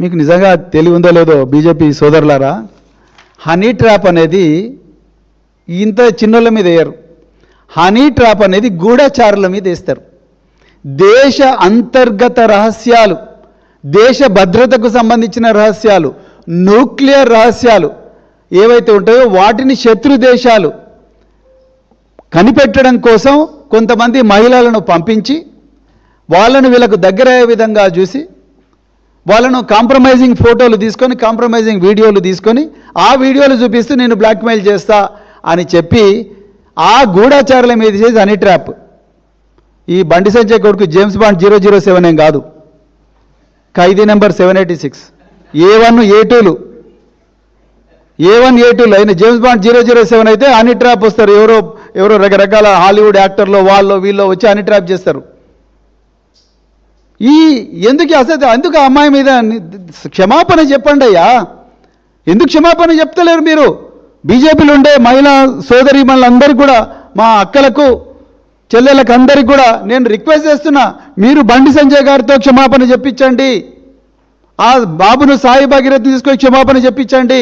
మీకు నిజంగా తెలివి ఉందో లేదో బీజేపీ సోదరులారా, హనీ ట్రాప్ అనేది ఇంత చిన్నోళ్ళ మీద వేయరు. హనీ ట్రాప్ అనేది గూఢచారుల మీద వేస్తారు. దేశ అంతర్గత రహస్యాలు, దేశ భద్రతకు సంబంధించిన రహస్యాలు, న్యూక్లియర్ రహస్యాలు ఏవైతే ఉంటాయో వాటిని శత్రు దేశాలు కనిపెట్టడం కోసం కొంతమంది మహిళలను పంపించి వాళ్ళను వీళ్ళకు దగ్గరయ్యే విధంగా చూసి వాళ్ళను కాంప్రమైజింగ్ ఫోటోలు తీసుకొని కాంప్రమైజింగ్ వీడియోలు తీసుకొని ఆ వీడియోలు చూపిస్తూ నేను బ్లాక్మెయిల్ చేస్తా అని చెప్పి ఆ గూఢచారుల మీద చేసి హనీ ట్రాప్. ఈ బండి సంజయ్ కొడుకు జేమ్స్ బాండ్ 007 ఏం కాదు, ఖైదీ నెంబర్ 786 A1 A2లు అయిన జేమ్స్ బాండ్ 007 అయితే హనీ ట్రాప్ వస్తారు. ఎవరో రకరకాల హాలీవుడ్ యాక్టర్లో వాళ్ళు వీళ్ళు వచ్చి హనీ ట్రాప్ చేస్తారు. ఎందుకు ఆ అమ్మాయి మీద క్షమాపణ చెప్పండి అయ్యా. ఎందుకు క్షమాపణ చెప్తలేరు మీరు? బీజేపీలో ఉండే మహిళా సోదరీమణులందరికీ కూడా, మా అక్కలకు చెల్లెలకు అందరికీ కూడా నేను రిక్వెస్ట్ చేస్తున్నా, మీరు బండి సంజయ్ గారితో క్షమాపణ చెప్పించండి. ఆ బాబును సాయి భగీరథ్ తీసుకొని క్షమాపణ చెప్పించండి.